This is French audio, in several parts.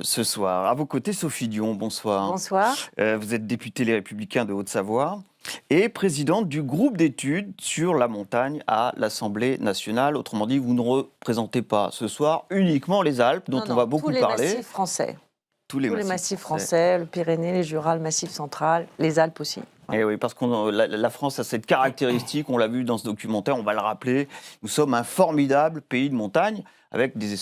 ce soir. À vos côtés, Sophie Dion, bonsoir. Bonsoir. Vous êtes députée Les Républicains de Haute-Savoie et présidente du groupe d'études sur la montagne à l'Assemblée nationale. Autrement dit, vous ne représentez pas ce soir uniquement les Alpes, dont on va beaucoup parler. Tous les massifs français. Tous les massifs français, le Pyrénées, les Jura, le Massif central, les Alpes aussi. Et oui, parce que la France a cette caractéristique, on l'a vu dans ce documentaire, on va le rappeler, nous sommes un formidable pays de montagne, avec des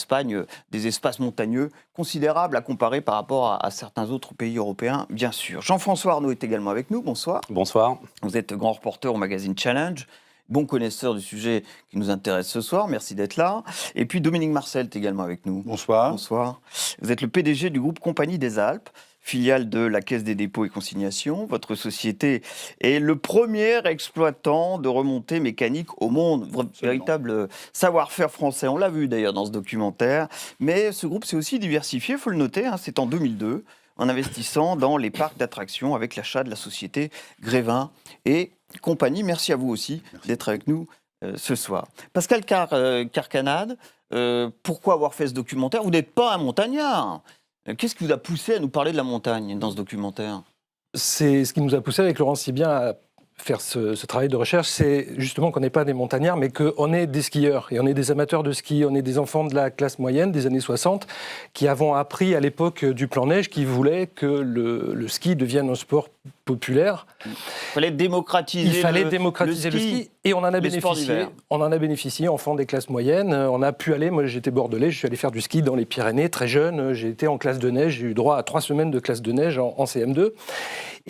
espaces montagneux considérables à comparer par rapport à certains autres pays européens, bien sûr. Jean-François Arnaud est également avec nous, bonsoir. Bonsoir. Vous êtes grand reporter au magazine Challenge, bon connaisseur du sujet qui nous intéresse ce soir, merci d'être là. Et puis Dominique Marcel est également avec nous. Bonsoir. Bonsoir. Vous êtes le PDG du groupe Compagnie des Alpes, filiale de la Caisse des dépôts et consignations. Votre société est le premier exploitant de remontées mécaniques au monde. Véritable savoir-faire français, on l'a vu d'ailleurs dans ce documentaire. Mais ce groupe s'est aussi diversifié, il faut le noter, c'est en 2002, en investissant dans les parcs d'attractions avec l'achat de la société Grévin et compagnie. Merci à vous aussi d'être avec nous ce soir. Pascal Carcanade, pourquoi avoir fait ce documentaire? Vous n'êtes pas un montagnard. Qu'est-ce qui vous a poussé à nous parler de la montagne dans ce documentaire? C'est ce qui nous a poussé avec Laurent Sibien à faire ce travail de recherche, c'est justement qu'on n'est pas des montagnards, mais qu'on est des skieurs. Et on est des amateurs de ski, on est des enfants de la classe moyenne des années 60, qui avons appris à l'époque du plan neige, qui voulaient que le ski devienne un sport populaire. Il fallait démocratiser le ski. Et on en a bénéficié. On en a bénéficié, enfants des classes moyennes. On a pu aller, moi j'étais bordelais, je suis allé faire du ski dans les Pyrénées, très jeune. J'ai été en classe de neige, j'ai eu droit à 3 semaines de classe de neige en CM2.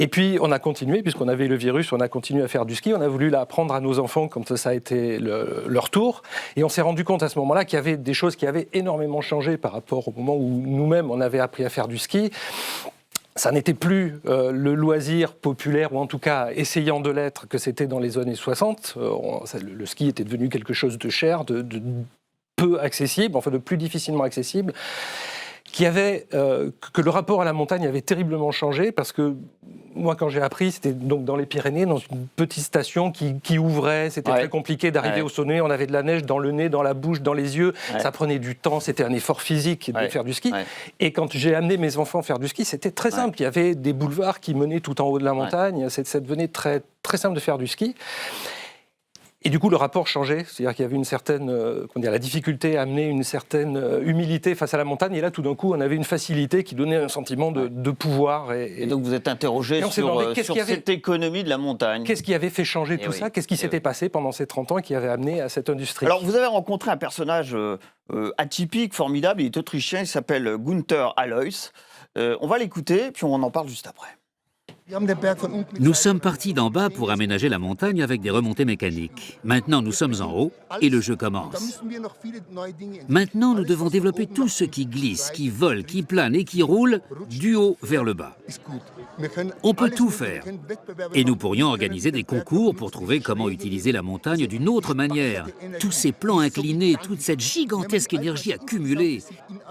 Et puis on a continué, puisqu'on avait le virus, on a continué à faire du ski. On a voulu l'apprendre à nos enfants quand ça a été leur tour. Et on s'est rendu compte à ce moment-là qu'il y avait des choses qui avaient énormément changé par rapport au moment où nous-mêmes on avait appris à faire du ski. Ça n'était plus le loisir populaire, ou en tout cas essayant de l'être, que c'était dans les années 60. Le ski était devenu quelque chose de cher, de peu accessible, enfin de plus difficilement accessible, que le rapport à la montagne avait terriblement changé, parce que moi, quand j'ai appris, c'était donc dans les Pyrénées, dans une petite station qui ouvrait. C'était très compliqué d'arriver au sommet. On avait de la neige dans le nez, dans la bouche, dans les yeux. Ça prenait du temps. C'était un effort physique de faire du ski. Et quand j'ai amené mes enfants faire du ski, c'était très simple. Il y avait des boulevards qui menaient tout en haut de la montagne. Ça devenait très, très simple de faire du ski. Et du coup, le rapport changeait, c'est-à-dire qu'il y avait une certaine, la difficulté à amener une certaine humilité face à la montagne, et là, tout d'un coup, on avait une facilité qui donnait un sentiment de pouvoir. Et donc, vous êtes interrogé sur cette économie de la montagne. Qu'est-ce qui avait fait changer tout ça? Qu'est-ce qui s'était passé pendant ces 30 ans qui avait amené à cette industrie? Alors, vous avez rencontré un personnage atypique, formidable, il est autrichien, il s'appelle Günther Alois. On va l'écouter, puis on en parle juste après. Nous sommes partis d'en bas pour aménager la montagne avec des remontées mécaniques. Maintenant, nous sommes en haut et le jeu commence. Maintenant, nous devons développer tout ce qui glisse, qui vole, qui plane et qui roule du haut vers le bas. On peut tout faire. Et nous pourrions organiser des concours pour trouver comment utiliser la montagne d'une autre manière. Tous ces plans inclinés, toute cette gigantesque énergie accumulée.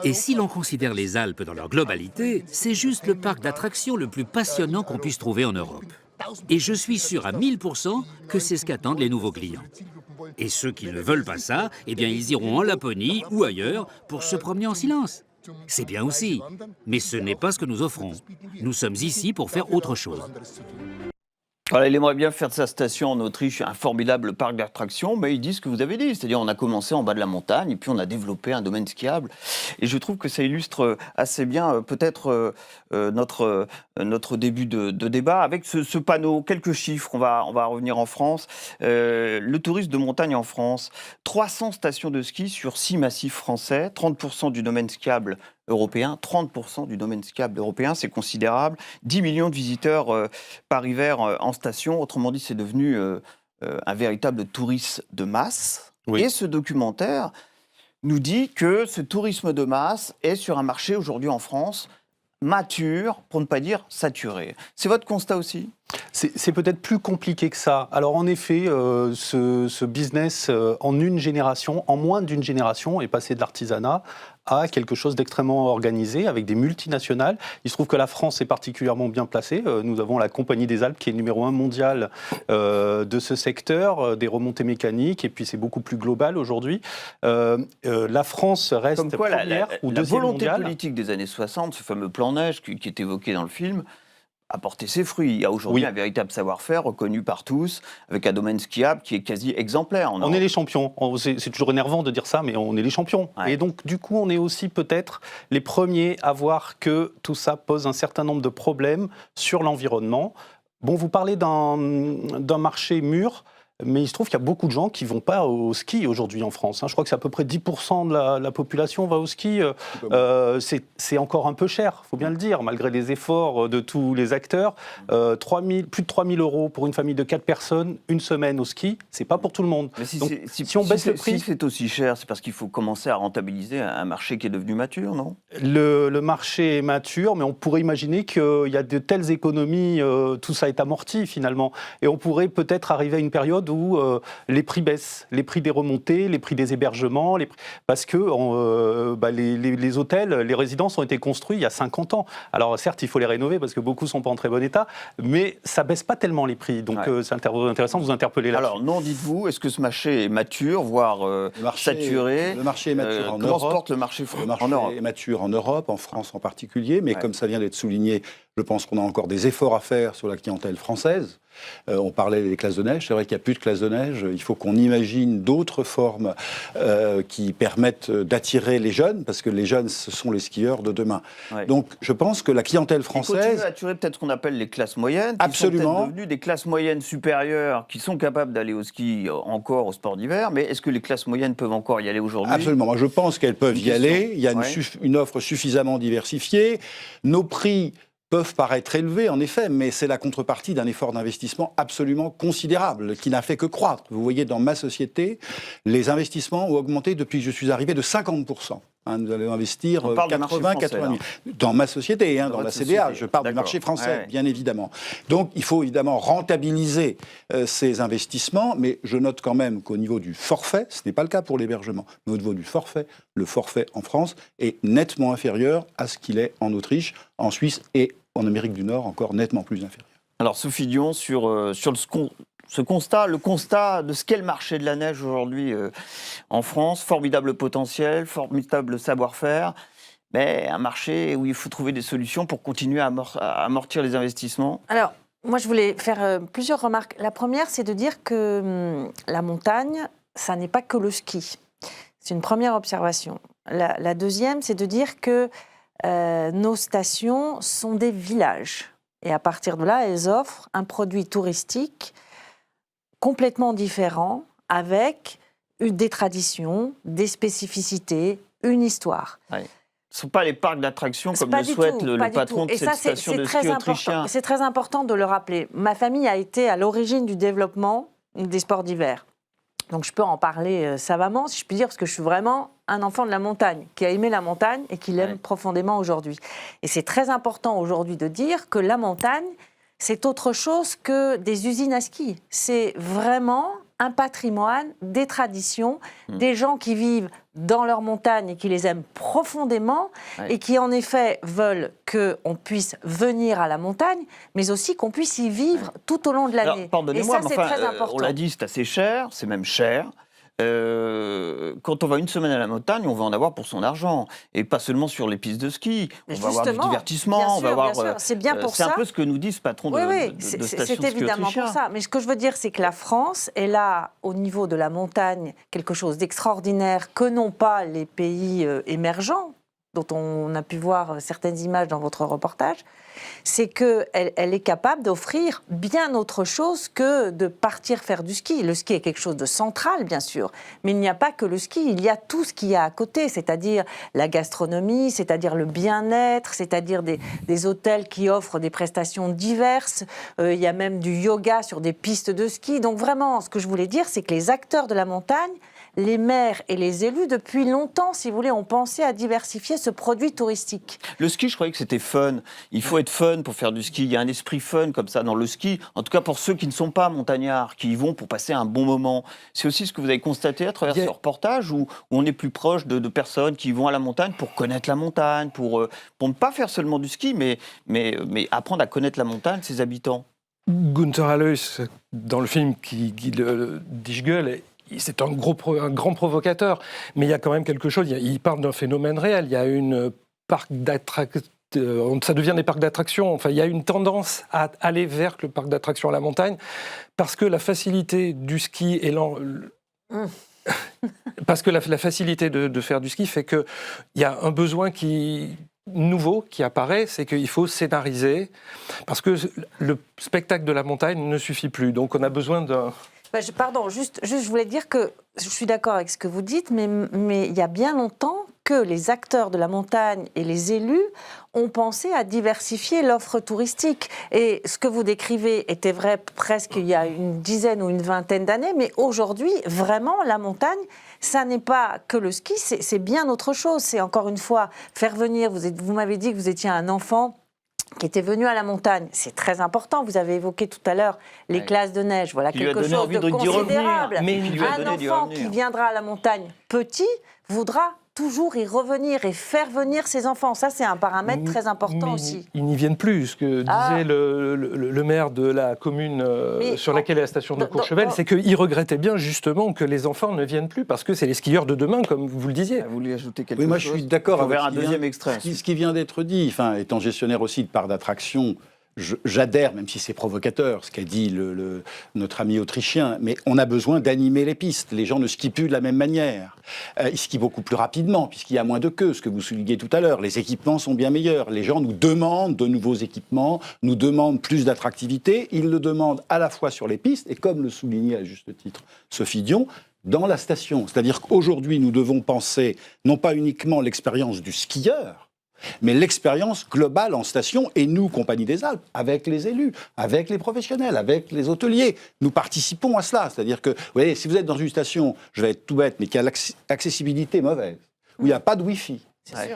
Et si l'on considère les Alpes dans leur globalité, c'est juste le parc d'attractions le plus passionnant qu'on puisse trouver en Europe. Et je suis sûr à 1000% que c'est ce qu'attendent les nouveaux clients. Et ceux qui ne veulent pas ça, eh bien ils iront en Laponie ou ailleurs pour se promener en silence. C'est bien aussi, mais ce n'est pas ce que nous offrons. Nous sommes ici pour faire autre chose. Alors, il aimerait bien faire de sa station en Autriche un formidable parc d'attractions, mais il dit ce que vous avez dit, c'est-à-dire on a commencé en bas de la montagne et puis on a développé un domaine skiable. Et je trouve que ça illustre assez bien peut-être notre début de débat avec ce panneau, quelques chiffres, on va revenir en France. Le tourisme de montagne en France, 300 stations de ski sur 6 massifs français, 30% du domaine skiable européen, 30% du domaine skiable européen, c'est considérable. 10 millions de visiteurs par hiver en station. Autrement dit, c'est devenu un véritable tourisme de masse. Oui. Et ce documentaire nous dit que ce tourisme de masse est sur un marché aujourd'hui en France mature, pour ne pas dire saturé. C'est votre constat aussi ? C'est peut-être plus compliqué que ça. Alors en effet, ce business en une génération, en moins d'une génération, est passé de l'artisanat à quelque chose d'extrêmement organisé, avec des multinationales. Il se trouve que la France est particulièrement bien placée. Nous avons la Compagnie des Alpes qui est numéro 1 mondial de ce secteur, des remontées mécaniques, et puis c'est beaucoup plus global aujourd'hui. La France reste Comme quoi, première ou la deuxième volonté mondiale. politique des années 60, ce fameux plan neige qui est évoqué dans le film, a porté ses fruits. Il y a aujourd'hui un véritable savoir-faire reconnu par tous, avec un domaine skiable qui est quasi exemplaire. On est les champions. C'est toujours énervant de dire ça, mais on est les champions. Ouais. Et donc, du coup, on est aussi peut-être les premiers à voir que tout ça pose un certain nombre de problèmes sur l'environnement. Bon, vous parlez d'un marché mûr, mais il se trouve qu'il y a beaucoup de gens qui ne vont pas au ski aujourd'hui en France. Je crois que c'est à peu près 10% de la population va au ski. C'est encore un peu cher, il faut bien le dire, malgré les efforts de tous les acteurs. Plus de 3 000 € pour une famille de 4 personnes, une semaine au ski, c'est pas pour tout le monde. Mais si, Donc, si on baisse le prix... Si c'est aussi cher, c'est parce qu'il faut commencer à rentabiliser un marché qui est devenu mature, non ? Le marché est mature, mais on pourrait imaginer qu'il y a de telles économies, tout ça est amorti finalement. Et on pourrait peut-être arriver à une période où les prix baissent, les prix des remontées, les prix des hébergements, parce que les hôtels, les résidences ont été construits il y a 50 ans. Alors certes, il faut les rénover parce que beaucoup ne sont pas en très bon état, mais ça ne baisse pas tellement les prix. Donc c'est intéressant de vous interpeller là-dessus. Alors non, dites-vous, est-ce que ce marché est mature, voire saturé ? Le marché est mature en Comment Europe. se porte le marché Le marché en Europe ? est mature en Europe, en France en particulier, mais comme ça vient d'être souligné, je pense qu'on a encore des efforts à faire sur la clientèle française. On parlait des classes de neige, c'est vrai qu'il n'y a plus de classes de neige, il faut qu'on imagine d'autres formes qui permettent d'attirer les jeunes, parce que les jeunes, ce sont les skieurs de demain. Ouais. Donc je pense que la clientèle française... Il continue à attirer peut-être ce qu'on appelle les classes moyennes, qui Absolument. sont peut-être devenues des classes moyennes supérieures, qui sont capables d'aller au ski encore au sport d'hiver, mais est-ce que les classes moyennes peuvent encore y aller aujourd'hui ? Absolument, moi je pense qu'elles peuvent y aller, il y a une offre suffisamment diversifiée, nos prix peuvent paraître élevés, en effet, mais c'est la contrepartie d'un effort d'investissement absolument considérable, qui n'a fait que croître. Vous voyez, dans ma société, les investissements ont augmenté depuis que je suis arrivé de 50%. Nous allons investir 80-80 000. Dans ma société, dans la CDA, je parle du marché français, bien évidemment. Donc, il faut évidemment rentabiliser ces investissements, mais je note quand même qu'au niveau du forfait, ce n'est pas le cas pour l'hébergement, mais au niveau du forfait, le forfait en France est nettement inférieur à ce qu'il est en Autriche, en Suisse et en Amérique du Nord, encore nettement plus inférieur. Alors, Sophie Dion, sur ce constat, le constat de ce qu'est le marché de la neige aujourd'hui en France, formidable potentiel, formidable savoir-faire, mais un marché où il faut trouver des solutions pour continuer à amortir les investissements. Alors, moi, je voulais faire plusieurs remarques. La première, c'est de dire que la montagne, ça n'est pas que le ski. C'est une première observation. La deuxième, c'est de dire que nos stations sont des villages. Et à partir de là, elles offrent un produit touristique complètement différent, avec des traditions, des spécificités, une histoire. Ouais. Ce ne sont pas les parcs d'attractions comme le souhaite le patron de cette station de ski autrichien. C'est très important de le rappeler. Ma famille a été à l'origine du développement des sports d'hiver. Donc je peux en parler savamment, si je puis dire, parce que je suis vraiment un enfant de la montagne, qui a aimé la montagne et qui l'aime profondément aujourd'hui. Et c'est très important aujourd'hui de dire que la montagne, c'est autre chose que des usines à ski. C'est vraiment un patrimoine, des traditions, des gens qui vivent dans leur montagne et qui les aiment profondément et qui, en effet, veulent qu'on puisse venir à la montagne, mais aussi qu'on puisse y vivre tout au long de l'année. Pardonnez-moi, et ça, c'est très important. On l'a dit, c'est assez cher, c'est même cher. Quand on va une semaine à la montagne, on va en avoir pour son argent. Et pas seulement sur les pistes de ski. On va avoir du divertissement, on va avoir... C'est bien pour ça. C'est un peu ce que nous dit ce patron de station de ski autrichien. C'est évidemment pour ça. Mais ce que je veux dire, c'est que la France est là, au niveau de la montagne, quelque chose d'extraordinaire que n'ont pas les pays émergents, dont on a pu voir certaines images dans votre reportage, c'est qu'elle est capable d'offrir bien autre chose que de partir faire du ski. Le ski est quelque chose de central, bien sûr, mais il n'y a pas que le ski, il y a tout ce qu'il y a à côté, c'est-à-dire la gastronomie, c'est-à-dire le bien-être, c'est-à-dire des hôtels qui offrent des prestations diverses, il y a même du yoga sur des pistes de ski. Donc vraiment, ce que je voulais dire, c'est que les acteurs de la montagne les maires et les élus, depuis longtemps, si vous voulez, ont pensé à diversifier ce produit touristique. Le ski, je croyais que c'était fun. Il faut être fun pour faire du ski. Il y a un esprit fun comme ça dans le ski. En tout cas, pour ceux qui ne sont pas montagnards, qui y vont pour passer un bon moment. C'est aussi ce que vous avez constaté à travers ce reportage, où on est plus proche de personnes qui vont à la montagne pour connaître la montagne, pour ne pas faire seulement du ski, mais apprendre à connaître la montagne, ses habitants. Günther Alois, dans le film qui Die Gueule, c'est un grand provocateur, mais il y a quand même quelque chose, il parle d'un phénomène réel, il y a une parc d'attractions, ça devient des parcs d'attractions, enfin il y a une tendance à aller vers le parc d'attractions à la montagne, parce que la facilité du ski et parce que la facilité de faire du ski fait qu'il y a un besoin nouveau qui apparaît, c'est qu'il faut scénariser, parce que le spectacle de la montagne ne suffit plus, donc on a besoin d'un... Pardon, juste, je voulais dire que je suis d'accord avec ce que vous dites, mais il y a bien longtemps que les acteurs de la montagne et les élus ont pensé à diversifier l'offre touristique. Et ce que vous décrivez était vrai presque il y a une dizaine ou une vingtaine d'années, mais aujourd'hui, vraiment, la montagne, ça n'est pas que le ski, c'est bien autre chose. C'est encore une fois faire venir, vous m'avez dit que vous étiez un enfant qui était venu à la montagne, c'est très important. Vous avez évoqué tout à l'heure les classes de neige. Voilà quelque chose de considérable. Un enfant qui viendra à la montagne petit voudra toujours y revenir et faire venir ses enfants. Ça, c'est un paramètre très important aussi. Ils n'y viennent plus. Ce que disait le maire de la commune sur laquelle est la station de Courchevel, c'est qu'il regrettait bien justement que les enfants ne viennent plus, parce que c'est les skieurs de demain, comme vous le disiez. Vous voulez ajouter quelque chose ? Oui, moi je suis d'accord avec un deuxième extrait. Ce qui vient d'être dit, enfin, étant gestionnaire aussi de parcs d'attractions, j'adhère, même si c'est provocateur, ce qu'a dit notre ami autrichien, mais on a besoin d'animer les pistes. Les gens ne skient plus de la même manière. Ils skient beaucoup plus rapidement, puisqu'il y a moins de queues, ce que vous soulignez tout à l'heure. Les équipements sont bien meilleurs. Les gens nous demandent de nouveaux équipements, nous demandent plus d'attractivité. Ils le demandent à la fois sur les pistes, et comme le soulignait à juste titre Sophie Dion, dans la station. C'est-à-dire qu'aujourd'hui, nous devons penser non pas uniquement l'expérience du skieur, mais l'expérience globale en station, et nous, Compagnie des Alpes, avec les élus, avec les professionnels, avec les hôteliers, nous participons à cela. C'est-à-dire que, vous voyez, si vous êtes dans une station, je vais être tout bête, mais qui a l'accessibilité mauvaise, où il n'y a pas de Wi-Fi,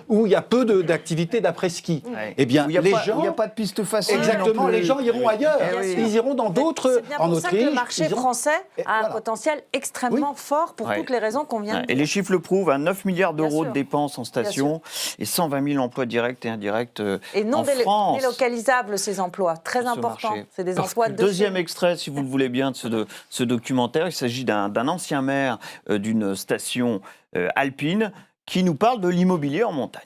où il y a peu d'activités d'après-ski, eh bien, les gens... Il n'y a pas de piste facile. Exactement, les gens iront ailleurs. Ils iront dans d'autres... C'est bien pour ça que le marché français a un potentiel extrêmement fort pour toutes les raisons qu'on vient de dire. Et les chiffres le prouvent, 9 milliards d'euros de dépenses en station et 120 000 emplois directs et indirects et non en France. délocalisables, ces emplois. Très importants. C'est des emplois de... Deuxième extrait, si vous le voulez bien, de ce documentaire. Il s'agit d'un ancien maire d'une station alpine qui nous parle de l'immobilier en montagne.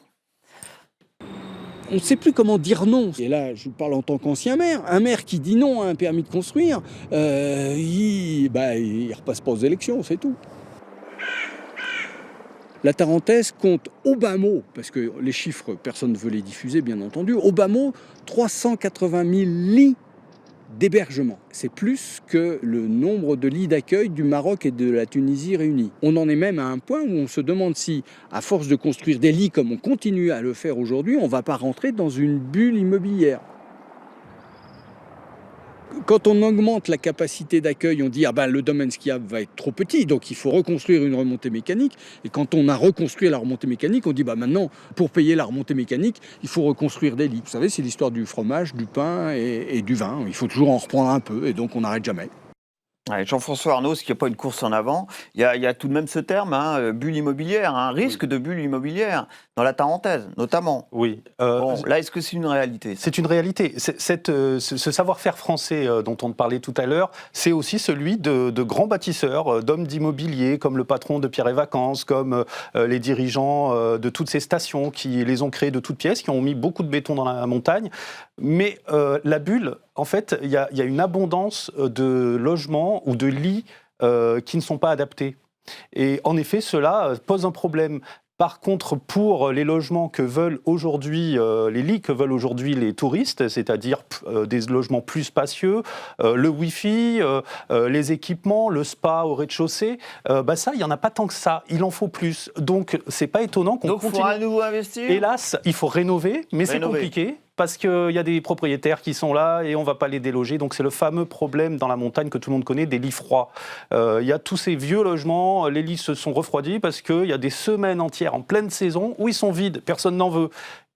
On ne sait plus comment dire non. Et là, je vous parle en tant qu'ancien maire. Un maire qui dit non à un permis de construire, il repasse pas aux élections, c'est tout. La Tarentaise compte au bas mot, parce que les chiffres, personne ne veut les diffuser, bien entendu, au bas mot, 380 000 lits d'hébergement. C'est plus que le nombre de lits d'accueil du Maroc et de la Tunisie réunis. On en est même à un point où on se demande si, à force de construire des lits comme on continue à le faire aujourd'hui, on ne va pas rentrer dans une bulle immobilière. Quand on augmente la capacité d'accueil, on dit le domaine skiable va être trop petit, donc il faut reconstruire une remontée mécanique. Et quand on a reconstruit la remontée mécanique, on dit maintenant, pour payer la remontée mécanique, il faut reconstruire des lits. Vous savez, c'est l'histoire du fromage, du pain et du vin. Il faut toujours en reprendre un peu, et donc on n'arrête jamais. Jean-François Arnaud, ce qui n'y a pas une course en avant, il y a tout de même ce terme, bulle immobilière, un risque de bulle immobilière dans la Tarentaise, notamment. Oui. Là, est-ce que c'est une réalité ? C'est une réalité. Ce savoir-faire français dont on parlait tout à l'heure, c'est aussi celui de grands bâtisseurs, d'hommes d'immobilier, comme le patron de Pierre et Vacances, comme les dirigeants de toutes ces stations qui les ont créées de toutes pièces, qui ont mis beaucoup de béton dans la montagne. Mais la bulle, en fait, il y a une abondance de logements ou de lits qui ne sont pas adaptés. Et en effet, cela pose un problème. Par contre, pour les logements que veulent aujourd'hui, les lits que veulent aujourd'hui les touristes, c'est-à-dire des logements plus spacieux, le Wi-Fi, les équipements, le spa au rez-de-chaussée, ça, il n'y en a pas tant que ça. Il en faut plus. Donc, c'est pas étonnant qu'on continue. Donc, il faut à nouveau investir ? Hélas, il faut rénover, mais c'est compliqué. parce qu'il y a des propriétaires qui sont là et on ne va pas les déloger. Donc c'est le fameux problème dans la montagne que tout le monde connaît, des lits froids. Il y a tous ces vieux logements, les lits se sont refroidis parce qu'il y a des semaines entières en pleine saison où ils sont vides, personne n'en veut.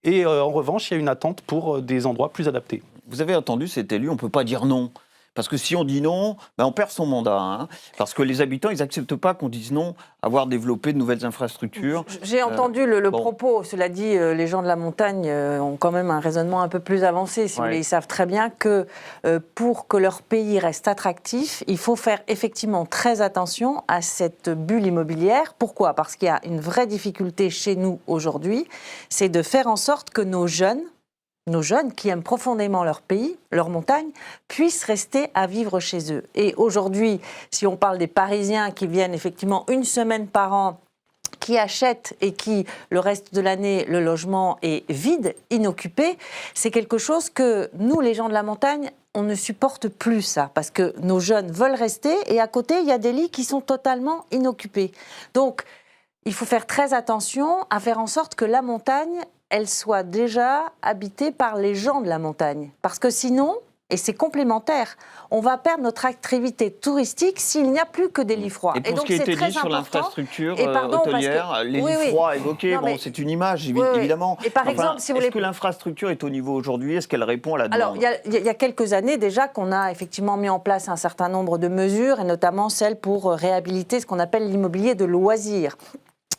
Et en revanche, il y a une attente pour des endroits plus adaptés. Vous avez entendu cet élu, on ne peut pas dire non. Parce que si on dit non, ben on perd son mandat. Hein. Parce que les habitants, ils n'acceptent pas qu'on dise non à avoir développé de nouvelles infrastructures. J'ai entendu le propos. Cela dit, les gens de la montagne ont quand même un raisonnement un peu plus avancé. Si vous voulez. Ils savent très bien que pour que leur pays reste attractif, il faut faire effectivement très attention à cette bulle immobilière. Pourquoi ? Parce qu'il y a une vraie difficulté chez nous aujourd'hui, c'est de faire en sorte que nos jeunes qui aiment profondément leur pays, leur montagne, puissent rester à vivre chez eux. Et aujourd'hui, si on parle des Parisiens qui viennent effectivement une semaine par an, qui achètent et qui, le reste de l'année, le logement est vide, inoccupé, c'est quelque chose que nous, les gens de la montagne, on ne supporte plus ça, parce que nos jeunes veulent rester et à côté, il y a des lits qui sont totalement inoccupés. Donc, il faut faire très attention à faire en sorte que la montagne elle soit déjà habitée par les gens de la montagne. Parce que sinon, et c'est complémentaire, on va perdre notre activité touristique s'il n'y a plus que des lits froids. Et pour donc, ce qui a été très dit sur l'infrastructure hôtelière, les oui, lits froids évoqués, bon, c'est une image, évidemment. Et par exemple, si vous est-ce que l'infrastructure est au niveau aujourd'hui ? Est-ce qu'elle répond à la demande ? Alors, il y a quelques années déjà qu'on a effectivement mis en place un certain nombre de mesures, et notamment celles pour réhabiliter ce qu'on appelle l'immobilier de loisirs.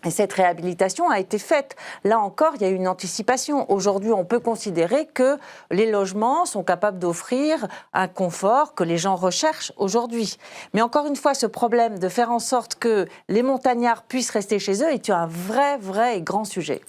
Et cette réhabilitation a été faite. Là encore, il y a eu une anticipation. Aujourd'hui, on peut considérer que les logements sont capables d'offrir un confort que les gens recherchent aujourd'hui. Mais encore une fois, ce problème de faire en sorte que les montagnards puissent rester chez eux est un vrai et grand sujet.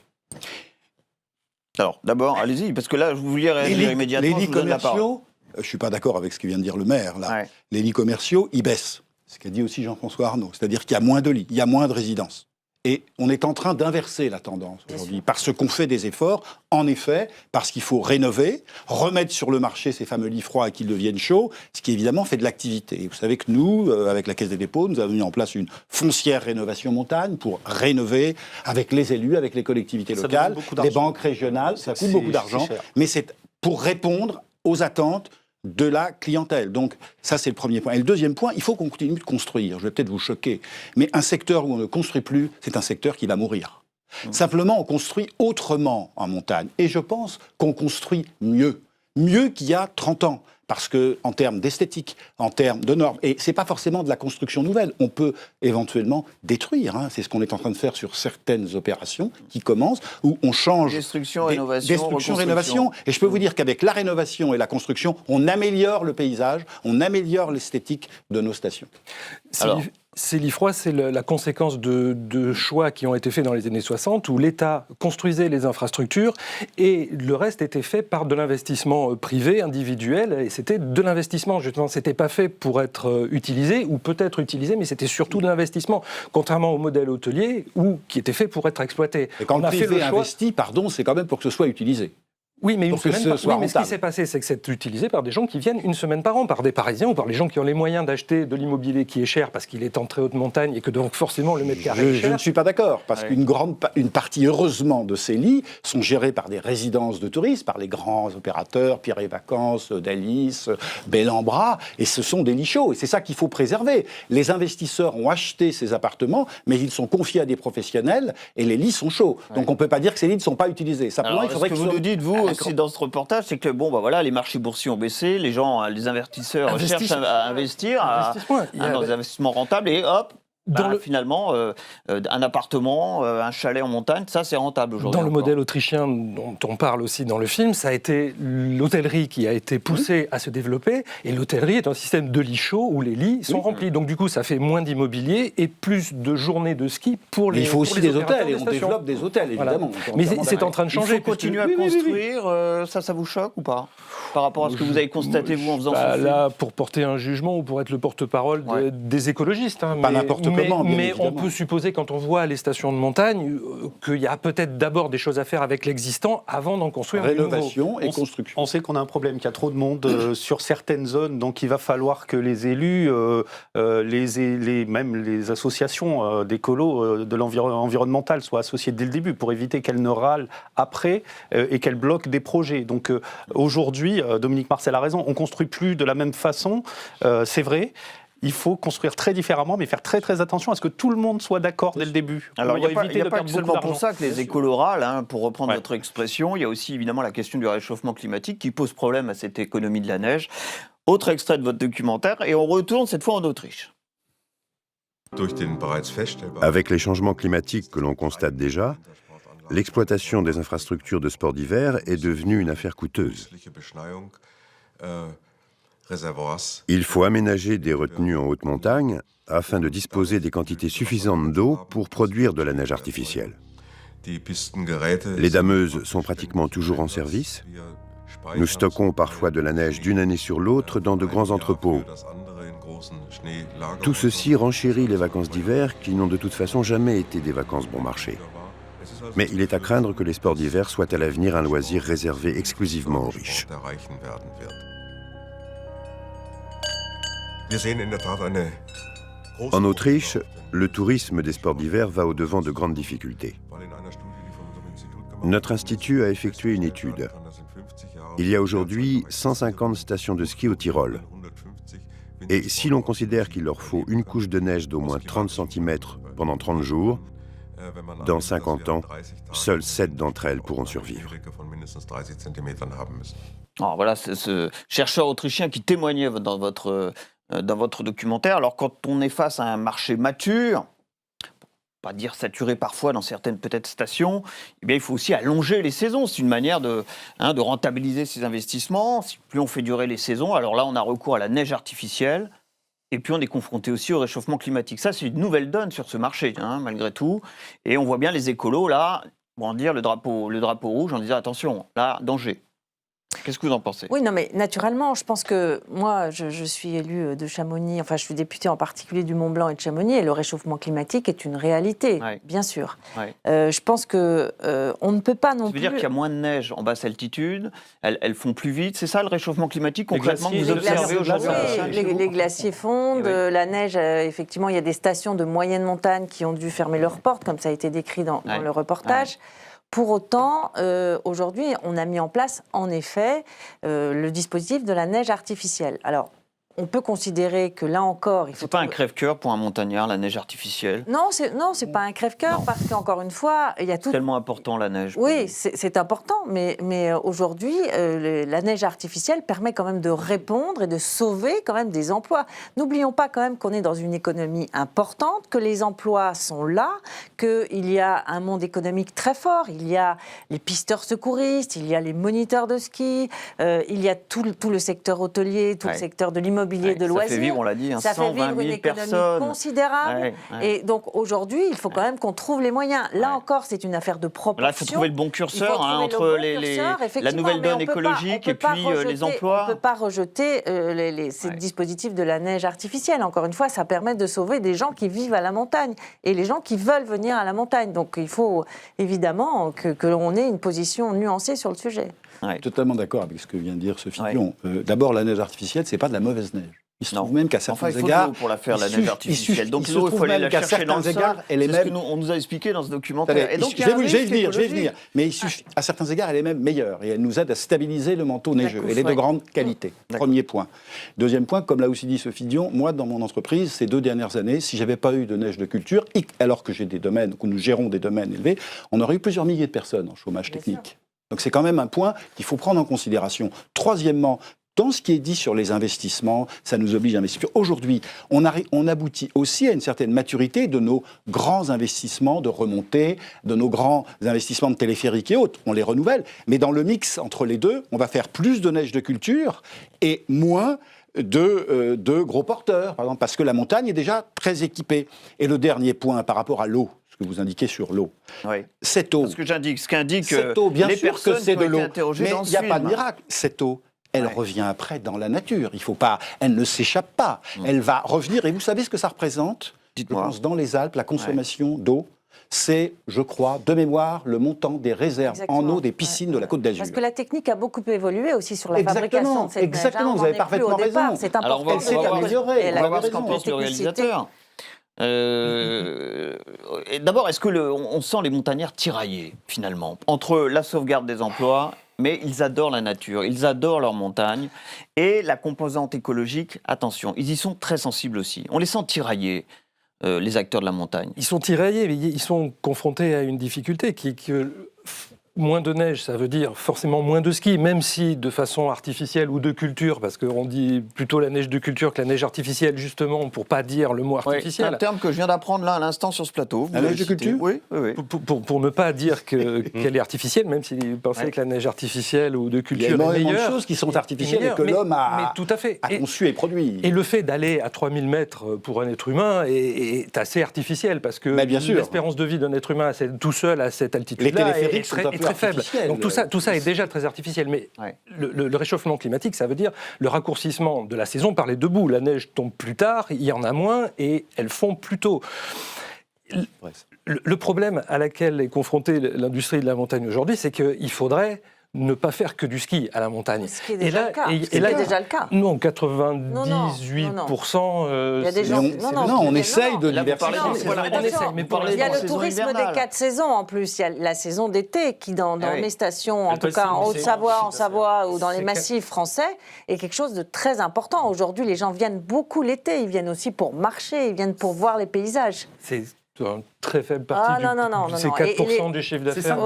Alors, d'abord, allez-y, parce que là, vous vouliez réagir immédiatement. Les lits commerciaux, je ne suis pas d'accord avec ce que vient de dire le maire, là. Ouais. Les lits commerciaux, ils baissent. Ce qu'a dit aussi Jean-François Arnaud. C'est-à-dire qu'il y a moins de lits, il y a moins de résidences. Et on est en train d'inverser la tendance aujourd'hui, parce qu'on fait des efforts, en effet, parce qu'il faut rénover, remettre sur le marché ces fameux lits froids et qu'ils deviennent chauds, ce qui évidemment fait de l'activité. Et vous savez que nous, avec la Caisse des dépôts, nous avons mis en place une foncière rénovation montagne pour rénover avec les élus, avec les collectivités locales, les banques régionales, ça coûte beaucoup d'argent, mais c'est pour répondre aux attentes de la clientèle. Donc ça, c'est le premier point. Et le deuxième point, il faut qu'on continue de construire. Je vais peut-être vous choquer, mais un secteur où on ne construit plus, c'est un secteur qui va mourir. Simplement, on construit autrement en montagne. Et je pense qu'on construit mieux qu'il y a 30 ans. Parce qu'en termes d'esthétique, en termes de normes, et ce n'est pas forcément de la construction nouvelle, on peut éventuellement détruire. Hein. C'est ce qu'on est en train de faire sur certaines opérations qui commencent, où on change... Destruction, rénovation. Et je peux vous dire qu'avec la rénovation et la construction, on améliore le paysage, on améliore l'esthétique de nos stations. Ces lits froids, c'est la conséquence de choix qui ont été faits dans les années 60, où l'État construisait les infrastructures et le reste était fait par de l'investissement privé, individuel, et c'était de l'investissement. Justement, c'était pas fait pour être utilisé, ou peut-être utilisé, mais c'était surtout de l'investissement, contrairement au modèle hôtelier, qui était fait pour être exploité. Et quand le privé investit, c'est quand même pour que ce soit utilisé. Oui, mais ce qui s'est passé, c'est que c'est utilisé par des gens qui viennent une semaine par an, par des Parisiens ou par les gens qui ont les moyens d'acheter de l'immobilier qui est cher parce qu'il est en très haute montagne et que donc forcément le mètre carré est cher. Je ne suis pas d'accord, parce qu'une partie, heureusement, de ces lits sont gérés par des résidences de touristes, par les grands opérateurs, Pierre et Vacances, Dalis, Bellambra, et ce sont des lits chauds, et c'est ça qu'il faut préserver. Les investisseurs ont acheté ces appartements, mais ils sont confiés à des professionnels, et les lits sont chauds. Donc on ne peut pas dire que ces lits ne sont pas utilisés. Simplement, il faudrait que vous nous dites, vous, aussi dans ce reportage, c'est que les marchés boursiers ont baissé, les investisseurs cherchent à investir, dans des investissements rentables, et hop, finalement, un appartement, un chalet en montagne, ça c'est rentable aujourd'hui. Dans le modèle autrichien dont on parle aussi dans le film, ça a été l'hôtellerie qui a été poussée à se développer, et l'hôtellerie est un système de lits chauds où les lits sont remplis. Donc du coup, ça fait moins d'immobilier et plus de journées de ski pour les. Mais il faut aussi des hôtels, et on développe des hôtels, évidemment. Mais c'est en train de changer. Il faut continuer à construire, ça vous choque ou pas ? Par rapport à ce que vous avez constaté, vous, en faisant ce film ? Là, pour porter un jugement ou pour être le porte-parole des écologistes. Pas n'importe comment, bien mais on évidemment. peut supposer, quand on voit les stations de montagne, qu'il y a peut-être d'abord des choses à faire avec l'existant avant d'en construire un nouveau. Rénovation et construction. On sait qu'on a un problème, qu'il y a trop de monde sur certaines zones, donc il va falloir que les élus, même les associations d'écolos de l'environnemental soient associées dès le début pour éviter qu'elles ne râlent après et qu'elles bloquent des projets. Donc aujourd'hui, Dominique Marcel a raison, on ne construit plus de la même façon, c'est vrai. Il faut construire très différemment, mais faire très très attention à ce que tout le monde soit d'accord dès le début. Alors, il n'y a pas perdre seulement beaucoup pour d'argent. ça que les écolos râlent, hein, pour reprendre Ouais. votre expression. Il y a aussi évidemment la question du réchauffement climatique qui pose problème à cette économie de la neige. Autre extrait de votre documentaire, et on retourne cette fois en Autriche. Avec les changements climatiques que l'on constate déjà, l'exploitation des infrastructures de sport d'hiver est devenue une affaire coûteuse. Il faut aménager des retenues en haute montagne afin de disposer des quantités suffisantes d'eau pour produire de la neige artificielle. Les dameuses sont pratiquement toujours en service. Nous stockons parfois de la neige d'une année sur l'autre dans de grands entrepôts. Tout ceci renchérit les vacances d'hiver qui n'ont de toute façon jamais été des vacances bon marché. Mais il est à craindre que les sports d'hiver soient à l'avenir un loisir réservé exclusivement aux riches. En Autriche, le tourisme des sports d'hiver va au-devant de grandes difficultés. Notre institut a effectué une étude. Il y a aujourd'hui 150 stations de ski au Tyrol. Et si l'on considère qu'il leur faut une couche de neige d'au moins 30 cm pendant 30 jours, dans 50 ans, seules 7 d'entre elles pourront survivre. Alors voilà, c'est ce chercheur autrichien qui témoignait dans votre documentaire. Alors quand on est face à un marché mature, pas dire saturé parfois dans certaines peut-être stations, eh bien il faut aussi allonger les saisons. C'est une manière de rentabiliser ces investissements. Plus on fait durer les saisons, alors là on a recours à la neige artificielle. Et puis on est confronté aussi au réchauffement climatique. Ça, c'est une nouvelle donne sur ce marché, malgré tout. Et on voit bien les écolos, là, brandir le drapeau rouge en disant attention, là, danger. Qu'est-ce que vous en pensez ? Oui, non, mais naturellement, je pense que moi, je suis élue de Chamonix, enfin, je suis députée en particulier du Mont-Blanc et de Chamonix, et le réchauffement climatique est une réalité, bien sûr. Ouais. Je pense que on ne peut pas non plus... Ça veut dire qu'il y a moins de neige en basse altitude, elles font plus vite. C'est ça le réchauffement climatique concrètement que vous observez aujourd'hui en montagne chez vous ? Les glaciers fondent, la neige, effectivement, il y a des stations de moyenne montagne qui ont dû fermer leurs portes, comme ça a été décrit dans le reportage. Pour autant, aujourd'hui, on a mis en place, en effet, le dispositif de la neige artificielle. Alors, on peut considérer que là encore, il faut... C'est pas un crève-cœur pour un montagnard, la neige artificielle ? Non, c'est pas un crève-cœur, parce qu'encore une fois, il y a tout... C'est tellement important, la neige. Oui, c'est important, mais aujourd'hui, la neige artificielle permet quand même de répondre et de sauver quand même des emplois. N'oublions pas quand même qu'on est dans une économie importante, que les emplois sont là, qu'il y a un monde économique très fort. Il y a les pisteurs secouristes, il y a les moniteurs de ski, il y a tout le secteur hôtelier, tout le secteur de l'immobilier, de loisirs. Ça fait vivre, on l'a dit, ça fait vivre une économie considérable. Et donc aujourd'hui, il faut quand même qu'on trouve les moyens. Là encore, c'est une affaire de proportion. Là, il faut trouver le bon curseur entre la nouvelle donne écologique et puis les emplois. On ne peut pas rejeter ces dispositifs de la neige artificielle. Encore une fois, ça permet de sauver des gens qui vivent à la montagne et les gens qui veulent venir à la montagne. Donc il faut évidemment que l'on ait une position nuancée sur le sujet. Totalement d'accord avec ce que vient de dire Sophie Dion. D'abord, la neige artificielle, c'est pas de la mauvaise neige. Il se trouve même qu'à certains égards... il faut de l'eau pour la faire, la neige artificielle. Donc l'eau, il faut aller la chercher dans le sol. C'est ce qu'on nous a expliqué dans ce documentaire. Et donc, je vais venir. Mais à certains égards, elle est même meilleure. Et elle nous aide à stabiliser le manteau neigeux. Elle est de grande qualité. Premier point. Deuxième point, comme l'a aussi dit Sophie Dion, moi, dans mon entreprise, ces 2 dernières années, si j'avais pas eu de neige de culture, alors que j'ai des domaines, que nous gérons des domaines élevés, on aurait eu plusieurs milliers de personnes en chômage technique. Donc c'est quand même un point qu'il faut prendre en considération. Troisièmement, dans ce qui est dit sur les investissements, ça nous oblige à investir. Aujourd'hui, on aboutit aussi à une certaine maturité de nos grands investissements de remontée, de nos grands investissements de téléphériques et autres. On les renouvelle. Mais dans le mix entre les deux, on va faire plus de neige de culture et moins de gros porteurs, par exemple, parce que la montagne est déjà très équipée. Et le dernier point par rapport à l'eau, ce que vous indiquez sur l'eau, cette eau... Ce qu'indique cette eau, bien les sûr personnes que c'est de l'eau, mais il n'y a pas de film. miracle. Cette eau, elle revient après dans la nature. Elle ne s'échappe pas. Elle va revenir. Et vous savez ce que ça représente ? Je pense dans les Alpes, la consommation d'eau, c'est, je crois, de mémoire, le montant des réserves en eau des piscines de la Côte d'Azur. Parce que la technique a beaucoup évolué aussi sur la fabrication de cette neige. Exactement, vous avez parfaitement raison. C'est important de l'améliorer. On va voir ce qu'en pense le réalisateur. D'abord, est-ce que on sent les montagnards tiraillés, finalement, entre la sauvegarde des emplois, mais ils adorent la nature, ils adorent leur montagne, et la composante écologique, attention, ils y sont très sensibles aussi. On les sent tiraillés, les acteurs de la montagne. Ils sont tiraillés, mais ils sont confrontés à une difficulté qui est que moins de neige, ça veut dire forcément moins de ski, même si de façon artificielle ou de culture, parce qu'on dit plutôt la neige de culture que la neige artificielle, justement, pour pas dire le mot artificiel. C'est un terme que je viens d'apprendre là à l'instant sur ce plateau. La neige de culture ? Oui. Pour ne pas dire qu'elle est artificielle, même s'il pensait que la neige artificielle ou de culture est meilleure. Il y a énormément de choses qui sont artificielles et que l'homme a conçu et produit. Et le fait d'aller à 3000 mètres pour un être humain est assez artificiel, parce que l'espérance de vie d'un être humain tout seul à cette altitude-là est très faible. Donc tout ça est déjà très artificiel. Mais le réchauffement climatique, ça veut dire le raccourcissement de la saison par les deux bouts. La neige tombe plus tard, il y en a moins et elles fond plus tôt. Le problème à laquelle est confrontée l'industrie de la montagne aujourd'hui, c'est qu'il faudrait ne pas faire que du ski à la montagne. Ce qui est déjà le cas. C'est déjà le cas. Non, 98%. Il y a des gens. On essaye de diversifier. Il y a le tourisme des 4 saisons en plus. Il y a la saison d'été qui, dans mes stations, en tout cas en Haute-Savoie, en Savoie ou dans les massifs français, est quelque chose de très important. Aujourd'hui, les gens viennent beaucoup l'été. Ils viennent aussi pour marcher. Ils viennent pour voir les paysages. C'est une très faible partie c'est 4% du chiffre d'affaires.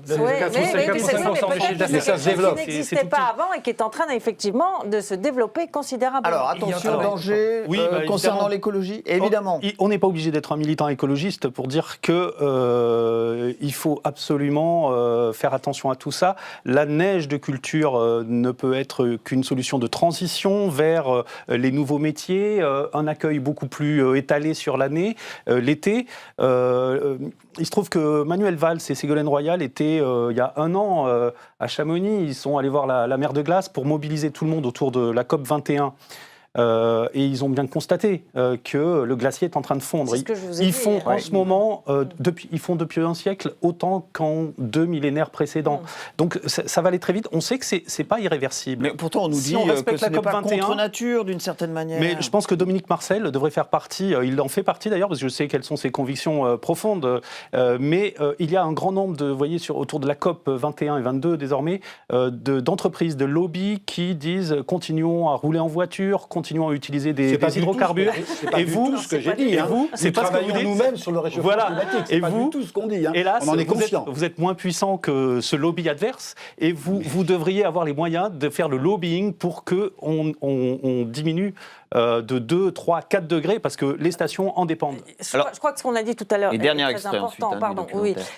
C'est 4-5% du chiffre d'affaires. Mais ça se développe. Qui n'existait pas avant et qui est en train effectivement de se développer considérablement. Alors attention, danger concernant l'écologie, évidemment. On n'est pas obligé d'être un militant écologiste pour dire que il faut absolument faire attention à tout ça. La neige de culture ne peut être qu'une solution de transition vers les nouveaux métiers, un accueil beaucoup plus étalé sur l'année, l'été. Il se trouve que Manuel Valls et Ségolène Royal étaient, il y a un an, à Chamonix. Ils sont allés voir la mer de glace pour mobiliser tout le monde autour de la COP 21. Et ils ont bien constaté que le glacier est en train de fondre. C'est ce que je vous ai dit. Font en ce moment, ils font depuis un siècle autant qu'en 2 millénaires précédents. Donc ça va aller très vite. On sait que c'est pas irréversible. Mais pourtant on nous dit que ce n'est pas contre nature d'une certaine manière. Mais je pense que Dominique Marcel devrait faire partie, il en fait partie d'ailleurs, parce que je sais quelles sont ses convictions profondes, mais il y a un grand nombre de, vous voyez, autour de la COP 21 et 22 désormais, d'entreprises, de lobbies qui disent continuons à rouler en voiture, continuons à utiliser des hydrocarbures. Et vous, ce que j'ai dit, c'est pas ce que vous dites nous-mêmes sur le réchauffement climatique. C'est pas du tout ce qu'on dit. Hélas, on en est conscient. Vous êtes moins puissant que ce lobby adverse, et vous devriez avoir les moyens de faire le lobbying pour que on diminue de 2, 3, 4 degrés, parce que les stations en dépendent. Je crois que ce qu'on a dit tout à l'heure est très important.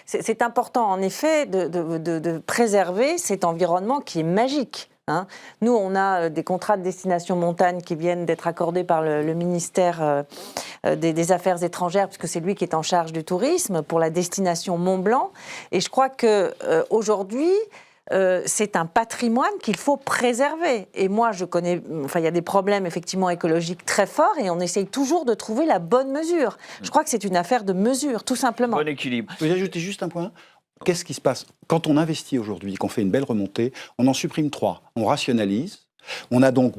C'est important en effet de préserver cet environnement qui est magique. Nous, on a des contrats de destination montagne qui viennent d'être accordés par le ministère des Affaires étrangères, puisque c'est lui qui est en charge du tourisme, pour la destination Mont-Blanc. Et je crois qu'aujourd'hui, c'est un patrimoine qu'il faut préserver. Et moi, il y a des problèmes effectivement écologiques très forts et on essaye toujours de trouver la bonne mesure. Je crois que c'est une affaire de mesure, tout simplement. Bon équilibre. Je vais ajouter juste un point. Qu'est-ce qui se passe quand on investit aujourd'hui, qu'on fait une belle remontée? On en supprime 3. On rationalise. On a donc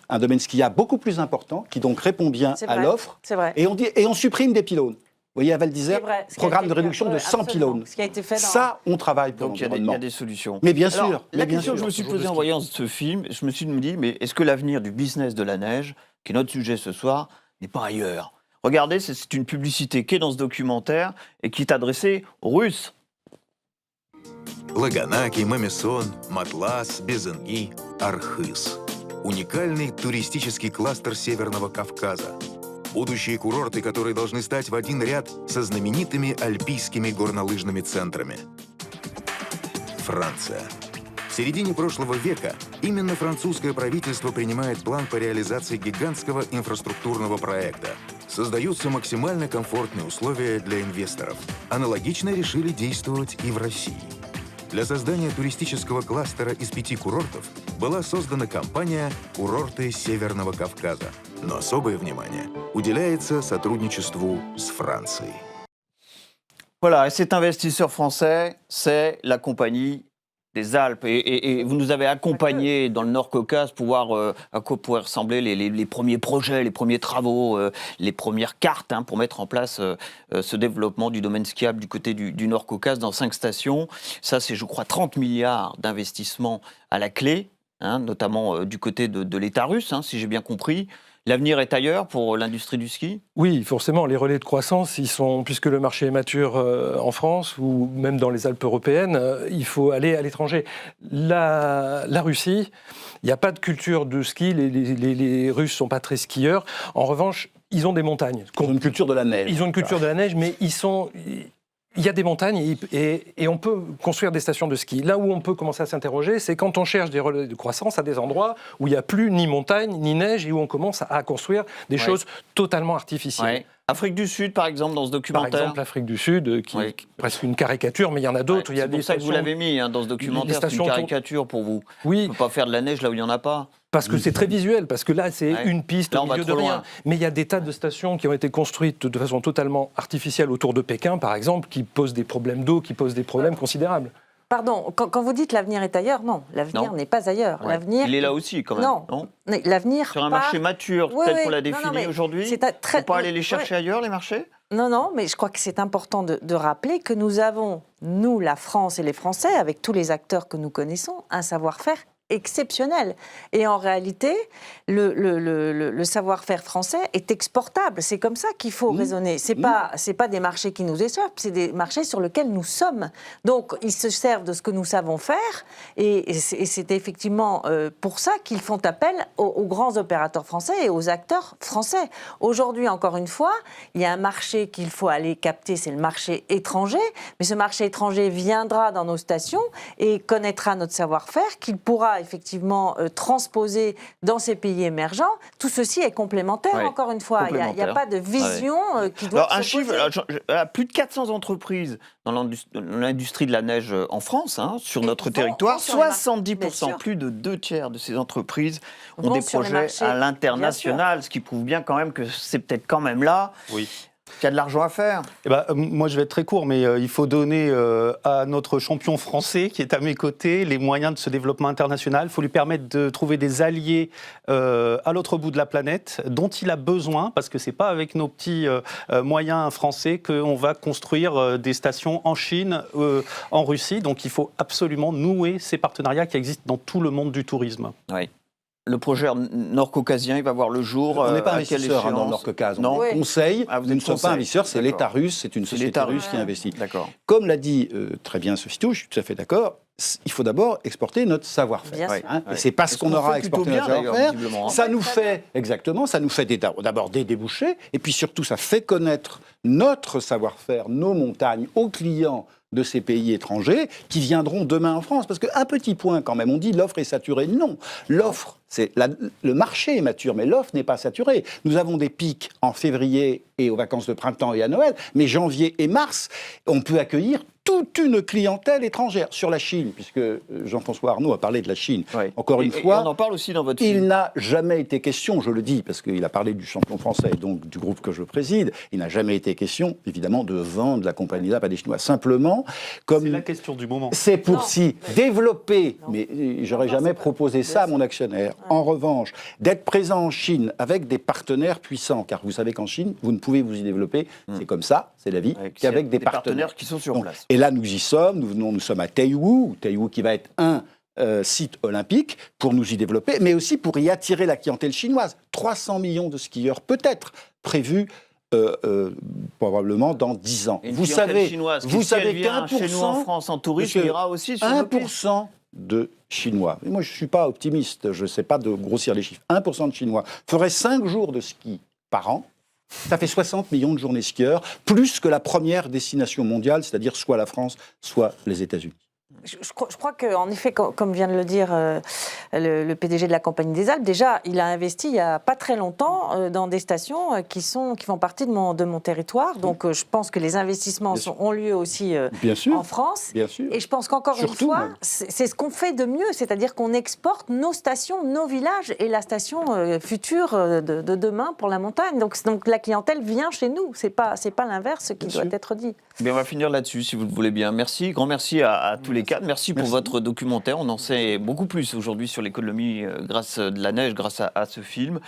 un domaine skiable beaucoup plus important, qui donc répond bien à l'offre. C'est vrai. Et on supprime des pylônes. Vous voyez, à Val d'Isère, programme de réduction de 100 pylônes. Ce qui a été fait ça, on travaille pour l'environnement. Il y a des solutions. Mais bien sûr. La question que je me suis posée en voyant ce film, je me suis dit, mais est-ce que l'avenir du business de la neige, qui est notre sujet ce soir, n'est pas ailleurs? Regardez, c'est une publicité qui est dans ce documentaire et qui est adressée aux Russes. Лаганаки, Мамесон, Матлас, Безенги, Архыз. Уникальный туристический кластер Северного Кавказа. Будущие курорты, которые должны стать в один ряд со знаменитыми альпийскими горнолыжными центрами. Франция. В середине прошлого века именно французское правительство принимает план по реализации гигантского инфраструктурного проекта. Создаются максимально комфортные условия для инвесторов. Аналогично решили действовать и в России. Для создания туристического кластера из 5 курортов была создана компания «Курорты Северного Кавказа». Но особое внимание уделяется сотрудничеству с Францией. Voilà, et cet investisseur français, c'est la compagnie des Alpes. Et vous nous avez accompagnés dans le Nord-Caucase pour voir à quoi pourraient ressembler les premiers projets, les premiers travaux, les premières cartes pour mettre en place ce développement du domaine skiable du côté du Nord-Caucase dans 5 stations. Ça, c'est, je crois, 30 milliards d'investissements à la clé, notamment du côté de l'État russe, si j'ai bien compris. L'avenir est ailleurs pour l'industrie du ski ? Oui, forcément, les relais de croissance, puisque le marché est mature en France ou même dans les Alpes européennes, il faut aller à l'étranger. La Russie, il n'y a pas de culture de ski, les Russes ne sont pas très skieurs. En revanche, ils ont des montagnes. Ils ont une culture de la neige. Ils ont une culture de la neige, mais il y a des montagnes et on peut construire des stations de ski. Là où on peut commencer à s'interroger, c'est quand on cherche des relais de croissance à des endroits où il n'y a plus ni montagne, ni neige, et où on commence à construire des choses totalement artificielles. Ouais. Afrique du Sud, par exemple, dans ce documentaire. Par exemple, l'Afrique du Sud, qui est presque une caricature, mais il y en a d'autres. C'est pour ça que vous l'avez mis dans ce documentaire, c'est une caricature pour vous. Oui. On ne peut pas faire de la neige là où il n'y en a pas. Parce que c'est très visuel, parce que là, c'est une piste au milieu de rien. Mais il y a des tas de stations qui ont été construites de façon totalement artificielle autour de Pékin, par exemple, qui posent des problèmes d'eau, qui posent des problèmes considérables. Pardon, quand vous dites l'avenir est ailleurs, non, l'avenir n'est pas ailleurs. Ouais. L'avenir, il est là aussi, quand même. Non, l'avenir sur un marché mature, tel qu'on l'a défini aujourd'hui, il ne faut pas aller les chercher ailleurs, les marchés ? Non, mais je crois que c'est important de rappeler que nous avons, nous, la France et les Français, avec tous les acteurs que nous connaissons, un savoir-faire exceptionnel. Et en réalité, le savoir-faire français est exportable. C'est comme ça qu'il faut raisonner. C'est pas des marchés qui nous échappent, c'est des marchés sur lesquels nous sommes. Donc, ils se servent de ce que nous savons faire, et c'est effectivement pour ça qu'ils font appel aux grands opérateurs français et aux acteurs français. Aujourd'hui, encore une fois, il y a un marché qu'il faut aller capter, c'est le marché étranger, mais ce marché étranger viendra dans nos stations et connaîtra notre savoir-faire qu'il pourra effectivement transposer dans ces pays émergents. Tout ceci est complémentaire, encore une fois. Il n'y a pas de vision qui doit un chiffre, plus de 400 entreprises dans l'industrie de la neige en France, sur notre territoire. 70%, plus de 2 tiers de ces entreprises ont des projets à l'international, ce qui prouve bien quand même que c'est peut-être quand même là. Oui. Il y a de l'argent à faire. Moi, je vais être très court, mais il faut donner à notre champion français, qui est à mes côtés, les moyens de ce développement international. Il faut lui permettre de trouver des alliés à l'autre bout de la planète, dont il a besoin, parce que ce n'est pas avec nos petits moyens français qu'on va construire des stations en Chine, en Russie. Donc, il faut absolument nouer ces partenariats qui existent dans tout le monde du tourisme. Oui. Le projet nord-caucasien, il va voir le jour. On n'est pas investisseur dans le Nord-Caucase. On conseille. Nous ne sommes pas investisseurs. C'est l'État russe. C'est une société russe qui investit. D'accord. Comme l'a dit très bien Sophie Touche, je suis tout à fait d'accord. Il faut d'abord exporter notre savoir-faire. Et c'est parce qu'on aura exporté notre savoir-faire, ça nous fait d'abord des débouchés, et puis surtout ça fait connaître notre savoir-faire, nos montagnes aux clients de ces pays étrangers qui viendront demain en France. Parce qu'un petit point quand même, on dit l'offre est saturée. Non, l'offre, le marché est mature, mais l'offre n'est pas saturée. Nous avons des pics en février et aux vacances de printemps et à Noël, mais janvier et mars, on peut accueillir toute une clientèle étrangère. Sur la Chine, puisque Jean-François Arnaud a parlé de la Chine, encore une fois, on en parle aussi dans votre film. Il n'a jamais été question, je le dis, parce qu'il a parlé du champion français, et donc du groupe que je préside, il n'a jamais été question, évidemment, de vendre la compagnie là à des Chinois. Simplement, comme... C'est la question du moment. C'est pour s'y développer, mais j'aurais jamais proposé ça à mon actionnaire. En revanche, d'être présent en Chine avec des partenaires puissants, car vous savez qu'en Chine, vous ne pouvez vous y développer, c'est comme ça, c'est la vie, qu'avec des partenaires qui sont sur place. Et là, nous y sommes. Nous sommes à Taïwu qui va être un site olympique pour nous y développer, mais aussi pour y attirer la clientèle chinoise. 300 millions de skieurs, peut-être, probablement dans 10 ans. Vous savez qu'un chez nous en France en tourisme, il ira aussi sur 1% de Chinois. Et moi, je ne suis pas optimiste, je ne sais pas de grossir les chiffres. 1% de Chinois ferait 5 jours de ski par an. Ça fait 60 millions de journées skieurs, plus que la première destination mondiale, c'est-à-dire soit la France, soit les États-Unis. Je crois qu'en effet, comme vient de le dire le PDG de la Compagnie des Alpes, déjà, il a investi il n'y a pas très longtemps dans des stations qui font partie de mon territoire. Donc, je pense que les investissements ont lieu aussi en France. Bien sûr. Et je pense qu'encore une fois, c'est ce qu'on fait de mieux, c'est-à-dire qu'on exporte nos stations, nos villages et la station future de demain pour la montagne. Donc la clientèle vient chez nous. C'est pas l'inverse qui doit être dit. Bien, on va finir là-dessus, si vous le voulez bien. Merci, grand merci à tous les quatre. Merci pour votre documentaire. On en sait beaucoup plus aujourd'hui sur l'économie grâce de la neige, grâce à ce film.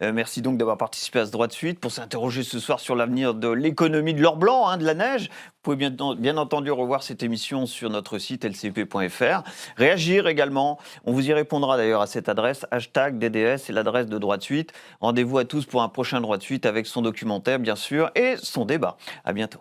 Merci donc d'avoir participé à ce droit de suite pour s'interroger ce soir sur l'avenir de l'économie de l'or blanc, de la neige. Vous pouvez bien entendu revoir cette émission sur notre site lcp.fr. Réagir également. On vous y répondra d'ailleurs à cette adresse, #DDS, c'est l'adresse de droit de suite. Rendez-vous à tous pour un prochain droit de suite avec son documentaire, bien sûr, et son débat. À bientôt.